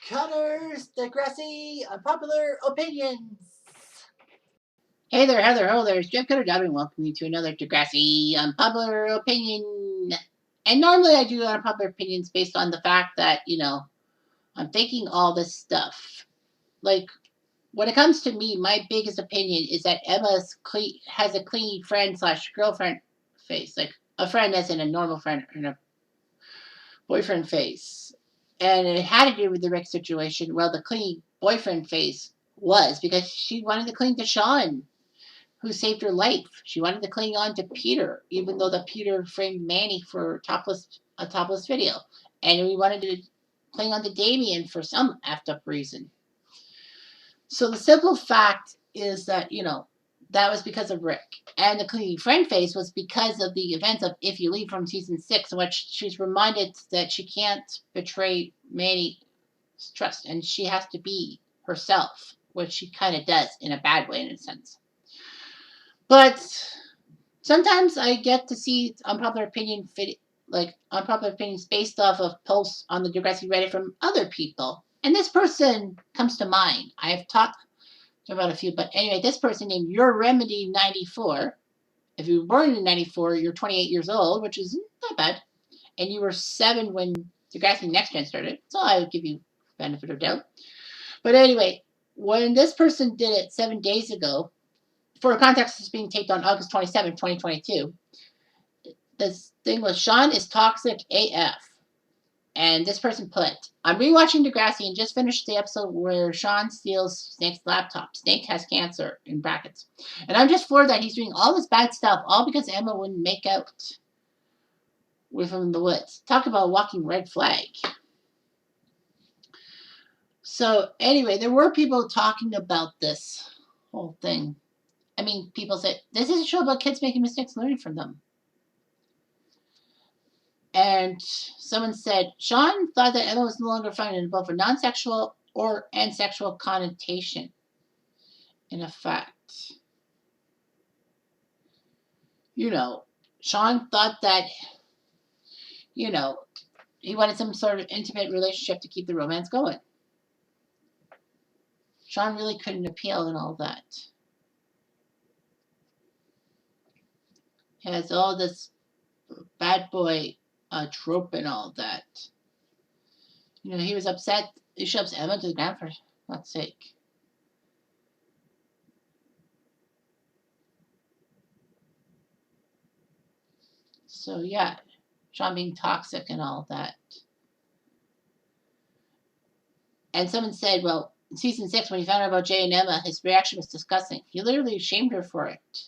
Connors, Degrassi, Unpopular Opinions. Hey there, Heather. Hello there. It's Jeff Cutter and welcome you to another Degrassi Unpopular Opinion. And normally I do unpopular opinions based on the fact that, I'm thinking all this stuff. Like, when it comes to me, my biggest opinion is that Emma has a clingy friend slash girlfriend face. Like, a friend as in a normal friend and a boyfriend face. And it had to do with the Rick situation. Well, the clingy boyfriend face was because she wanted to cling to Sean, who saved her life. She wanted to cling on to Peter, even though the Peter framed Manny for a topless video. And we wanted to cling on to Damien for some effed up reason. So the simple fact is that, that was because of Rick. And the clingy friend face was because of the events of If You Leave from season 6, in which she's reminded that she can't betray Manny's trust and she has to be herself, which she kind of does in a bad way in a sense. But sometimes I get to see unpopular opinions based off of posts on the Degrassi Reddit from other people. And this person comes to mind. I've talked about a few, but anyway, this person named Your Remedy 94. If you were born in 94, you're 28 years old, which is not bad. And you were 7 when Degrassi Next Gen started, so I would give you benefit of doubt. But anyway, when this person did it 7 days ago, for context, it's being taped on August 27, 2022. This thing was Sean is toxic AF. And this person put, I'm rewatching Degrassi and just finished the episode where Sean steals Snake's laptop. Snake has cancer, in brackets. And I'm just floored that he's doing all this bad stuff, all because Emma wouldn't make out with him in the woods. Talk about a walking red flag. So anyway, there were people talking about this whole thing. I mean, people said, this is a show about kids making mistakes, learning from them. And someone said, Sean thought that Emma was no longer finding in both a non-sexual and sexual connotation. In effect, Sean thought that, he wanted some sort of intimate relationship to keep the romance going. Sean really couldn't appeal and all that. He has all this bad boy trope and all that. He was upset. He shoves Emma to the ground for God's sake. So yeah, Sean being toxic and all that. And someone said, well, in season 6, when he found out about Jay and Emma, his reaction was disgusting. He literally shamed her for it.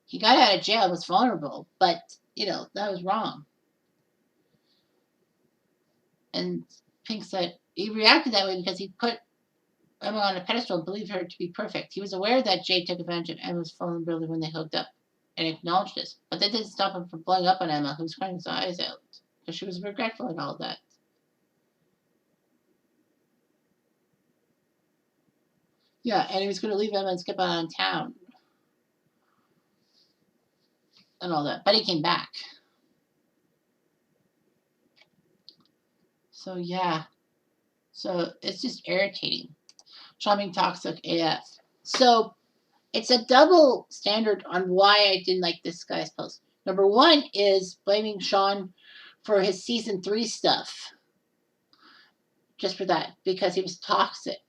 He got out of jail, was vulnerable, but, that was wrong. And Pink said he reacted that way because he put Emma on a pedestal and believed her to be perfect. He was aware that Jay took advantage of Emma's vulnerability when they hooked up and acknowledged this. But that didn't stop him from blowing up on Emma, who was crying his eyes out because she was regretful and all that. Yeah, and he was going to leave Emma and skip out on town and all that. But he came back. So, yeah. So, it's just irritating. Sean being toxic AF. So, it's a double standard on why I didn't like this guy's post. Number one is blaming Sean for his season 3 stuff. Just for that. Because he was toxic.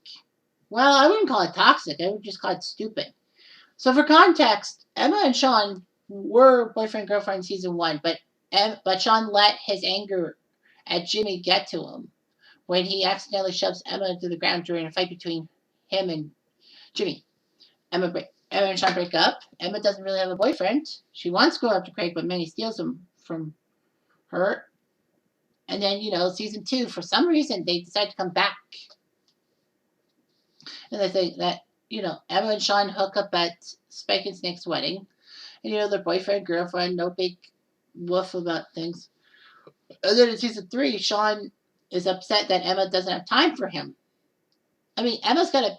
Well, I wouldn't call it toxic. I would just call it stupid. So for context, Emma and Sean were boyfriend-girlfriend in season 1, but Sean let his anger at Jimmy get to him when he accidentally shoves Emma to the ground during a fight between him and Jimmy. Emma and Sean break up. Emma doesn't really have a boyfriend. She wants to go after Craig, but Manny steals him from her. And then, season 2, for some reason, they decide to come back. And they think that, Emma and Sean hook up at Spike and Snake's wedding. And, their boyfriend, girlfriend, no big woof about things. And then in season 3, Sean is upset that Emma doesn't have time for him. I mean, Emma's got a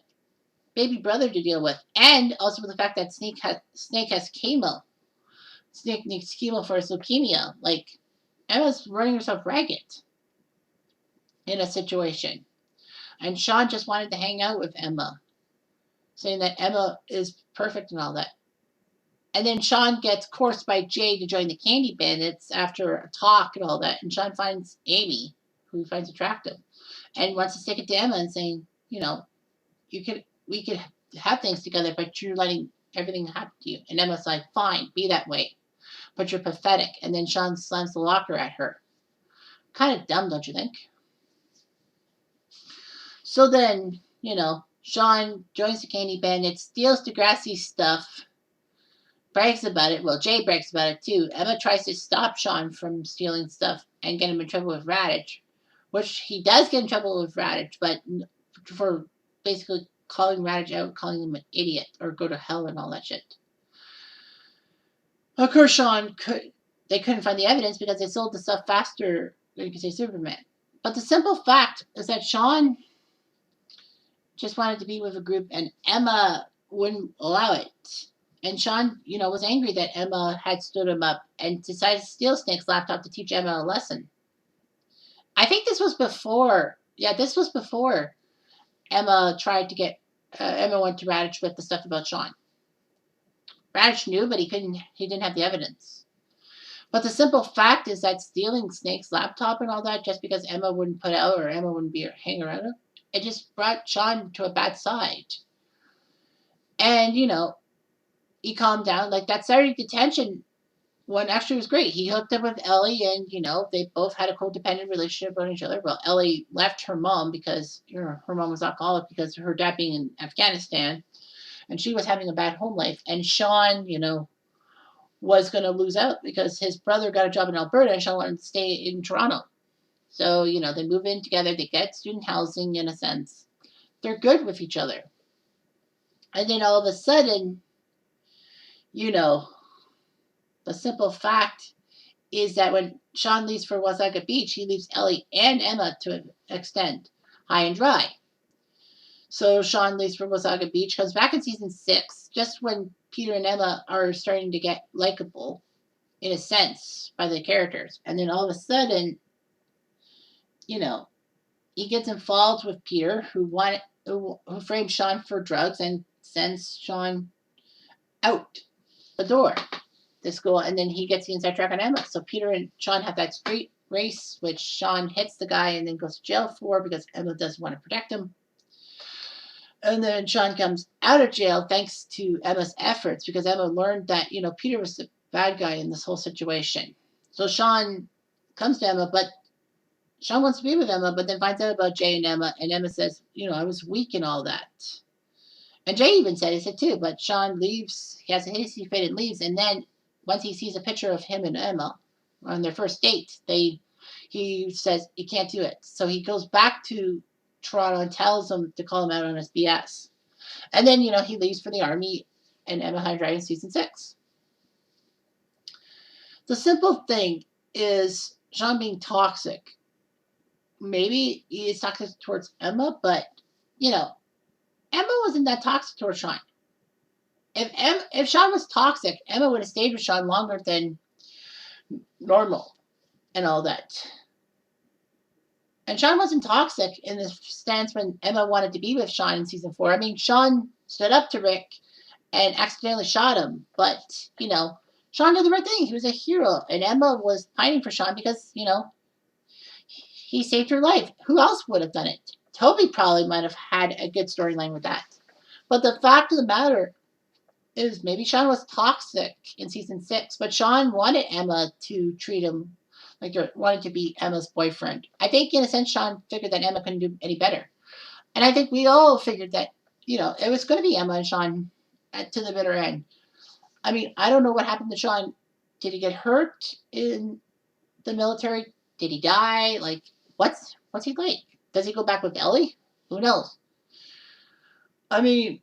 baby brother to deal with. And also with the fact that Snake has chemo. Snake needs chemo for his leukemia. Like, Emma's running herself ragged in a situation. And Sean just wanted to hang out with Emma, saying that Emma is perfect and all that. And then Sean gets coerced by Jay to join the Candy Bandits after a talk and all that. And Sean finds Amy, who he finds attractive, and wants to stick it to Emma and saying, we could have things together, but you're letting everything happen to you. And Emma's like, fine, be that way, but you're pathetic. And then Sean slams the locker at her. Kind of dumb, don't you think? So then, Sean joins the Candy Bandits, steals Degrassi's stuff, brags about it. Well, Jay brags about it too. Emma tries to stop Sean from stealing stuff and get him in trouble with Raditch, which he does get in trouble with Raditch, but for basically calling Raditch out, calling him an idiot or go to hell and all that shit. Of course, they couldn't find the evidence because they sold the stuff faster than you could say Superman. But the simple fact is that Sean just wanted to be with a group and Emma wouldn't allow it. And Sean, was angry that Emma had stood him up and decided to steal Snake's laptop to teach Emma a lesson. I think this was before. Yeah, this was before Emma tried to get. Emma went to Raditch with the stuff about Sean. Raditch knew, but he couldn't. He didn't have the evidence. But the simple fact is that stealing Snake's laptop and all that, just because Emma wouldn't put out or Emma wouldn't be hang around him, it just brought Sean to a bad side. And he calmed down. Like that Saturday detention one actually was great. He hooked up with Ellie, and they both had a codependent relationship on each other. Well, Ellie left her mom because her mom was alcoholic because of her dad being in Afghanistan, and she was having a bad home life. And Sean, was going to lose out because his brother got a job in Alberta, and Sean wanted to stay in Toronto. So they move in together. They get student housing in a sense. They're good with each other. And then all of a sudden, the simple fact is that when Sean leaves for Wasaga Beach, he leaves Ellie and Emma to an extent high and dry. So Sean leaves for Wasaga Beach, comes back in season 6, just when Peter and Emma are starting to get likable, in a sense, by the characters. And then all of a sudden, he gets involved with Peter, who framed Sean for drugs and sends Sean out the door to school, and then he gets the inside track on Emma. So Peter and Sean have that street race, which Sean hits the guy and then goes to jail for because Emma doesn't want to protect him. And then Sean comes out of jail thanks to Emma's efforts because Emma learned that, Peter was the bad guy in this whole situation. So Sean comes to Emma, but Sean wants to be with Emma, but then finds out about Jay and Emma says, I was weak and all that. And Jay even said it too, but Sean leaves, he has a hasty fit and leaves, and then once he sees a picture of him and Emma on their first date, he says he can't do it. So he goes back to Toronto and tells him to call him out on his BS. And then, he leaves for the army and Emma High Drive in season 6. The simple thing is Sean being toxic. Maybe he is toxic towards Emma, but, Emma wasn't that toxic towards Sean. If Sean was toxic, Emma would have stayed with Sean longer than normal and all that. And Sean wasn't toxic in the stance when Emma wanted to be with Sean in season 4. I mean, Sean stood up to Rick and accidentally shot him. But, Sean did the right thing. He was a hero. And Emma was pining for Sean because, he saved her life. Who else would have done it? Toby probably might have had a good storyline with that. But the fact of the matter is maybe Sean was toxic in season 6, but Sean wanted Emma to treat him like they wanted to be Emma's boyfriend. I think in a sense Sean figured that Emma couldn't do any better. And I think we all figured that, it was going to be Emma and Sean to the bitter end. I mean, I don't know what happened to Sean. Did he get hurt in the military? Did he die? Like, what's he like? Does he go back with Ellie? Who knows? I mean,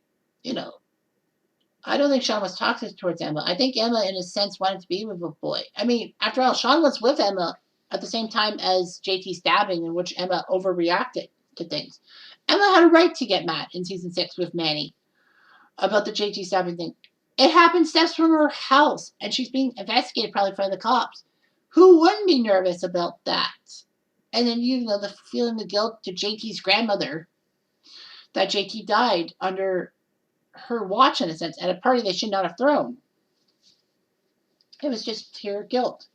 I don't think Sean was toxic towards Emma. I think Emma, in a sense, wanted to be with a boy. I mean, after all, Sean was with Emma at the same time as JT stabbing, in which Emma overreacted to things. Emma had a right to get mad in season 6 with Manny about the JT stabbing thing. It happened steps from her house, and she's being investigated probably by the cops. Who wouldn't be nervous about that? And then, the feeling the guilt to JT's grandmother that JT died under her watch, in a sense, at a party they should not have thrown. It was just pure guilt.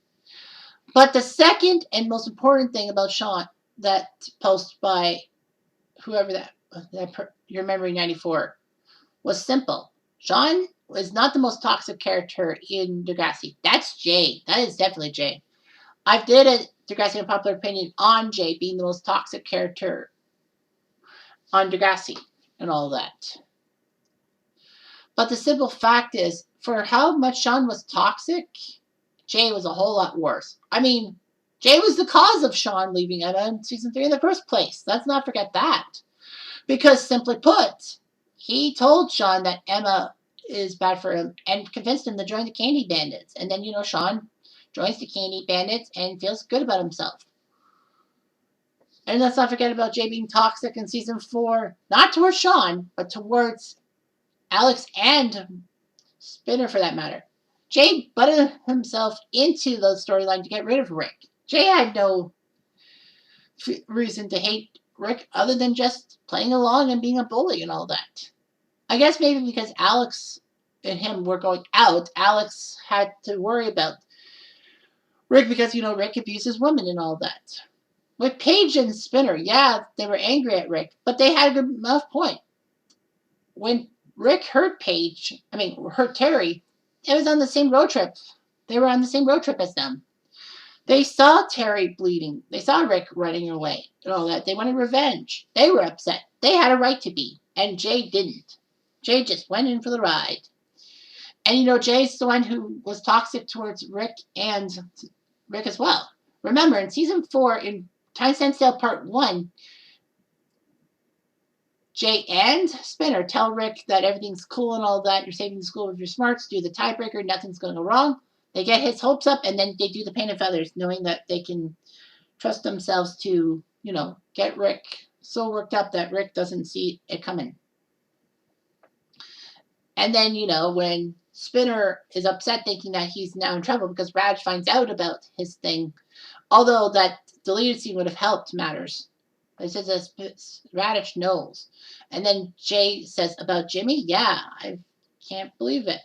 But the second and most important thing about Sean, that post by whoever you're remembering 94, was simple. Sean was not the most toxic character in Degrassi. That's Jay. That is definitely Jay. I did a Degrassi Unpopular Opinion on Jay being the most toxic character on Degrassi and all that. But the simple fact is, for how much Sean was toxic, Jay was a whole lot worse. I mean, Jay was the cause of Sean leaving Emma in season 3 in the first place. Let's not forget that. Because, simply put, he told Sean that Emma is bad for him and convinced him to join the Candy Bandits. And then, Sean joins the Candy Bandits and feels good about himself. And let's not forget about Jay being toxic in season 4, not towards Sean, but towards Alex and Spinner, for that matter. Jay butted himself into the storyline to get rid of Rick. Jay had no reason to hate Rick other than just playing along and being a bully and all that. I guess maybe because Alex and him were going out, Alex had to worry about Rick because, Rick abuses women and all that. With Paige and Spinner, yeah, they were angry at Rick, but they had a good enough point. When Rick hurt Terry, it was on the same road trip. They were on the same road trip as them. They saw Terry bleeding. They saw Rick running away and all that. They wanted revenge. They were upset. They had a right to be. And Jay didn't. Jay just went in for the ride. And, Jay's the one who was toxic towards Rick and Rick as well. Remember, in season 4, in Time Stands Still Part 1, Jay and Spinner tell Rick that everything's cool and all that. You're saving the school with your smarts. Do the tiebreaker. Nothing's going to go wrong. They get his hopes up, and then they do the paint of feathers, knowing that they can trust themselves to, get Rick so worked up that Rick doesn't see it coming. And then, when Spinner is upset thinking that he's now in trouble because Raj finds out about his thing, although that deleted scene would have helped matters. It says that Radish knows. And then Jay says about Jimmy, yeah, I can't believe it.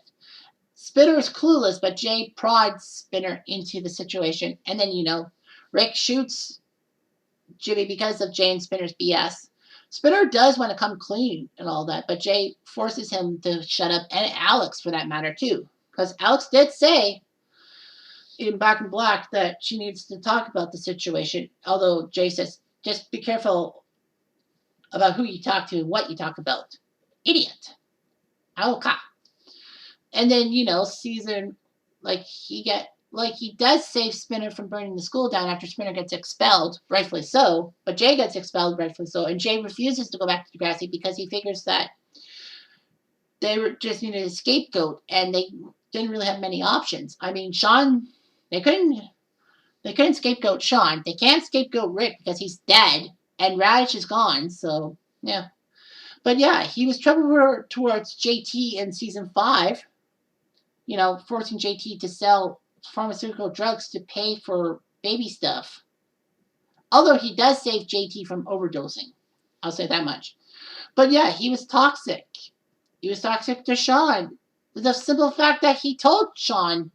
Spinner is clueless, but Jay prods Spinner into the situation. And then, Rick shoots Jimmy because of Jay and Spinner's BS. Spinner does want to come clean and all that, but Jay forces him to shut up, and Alex, for that matter, too. Because Alex did say in Back in Black that she needs to talk about the situation, although Jay says, just be careful about who you talk to and what you talk about. Idiot. Alka. And then, season, he does save Spinner from burning the school down after Spinner gets expelled, rightfully so, but Jay gets expelled, rightfully so, and Jay refuses to go back to Degrassi because he figures that they just needed a scapegoat, and they didn't really have many options. I mean, Sean, they couldn't scapegoat Sean. They can't scapegoat Rick because he's dead, and Radish is gone, so, yeah. But yeah, he was trouble towards JT in season 5, forcing JT to sell pharmaceutical drugs to pay for baby stuff. Although he does save JT from overdosing. I'll say that much. But yeah, he was toxic. He was toxic to Sean. The simple fact that he told Sean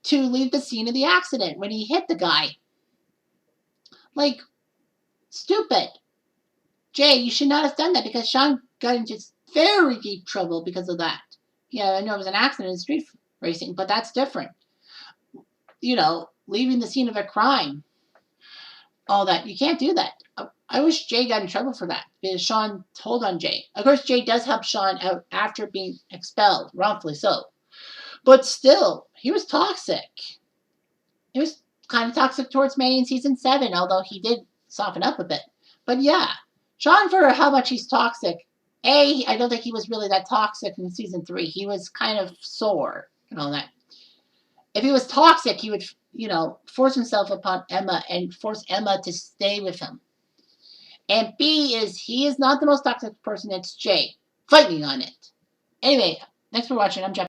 to leave the scene of the accident when he hit the guy. Stupid. Jay, you should not have done that because Sean got into very deep trouble because of that. Yeah, I know it was an accident in street racing, but that's different. Leaving the scene of a crime. All that. You can't do that. I wish Jay got in trouble for that because Sean told on Jay. Of course, Jay does help Sean out after being expelled, wrongfully so. But still, he was toxic. He was kind of toxic towards Manny in season 7, although he did soften up a bit. But yeah, Sean, for how much he's toxic, I don't think he was really that toxic in season 3. He was kind of sore and all that. If he was toxic, he would, force himself upon Emma and force Emma to stay with him. And B is, he is not the most toxic person, it's Jay. Fight me on it. Anyway, thanks for watching. I'm Jeff.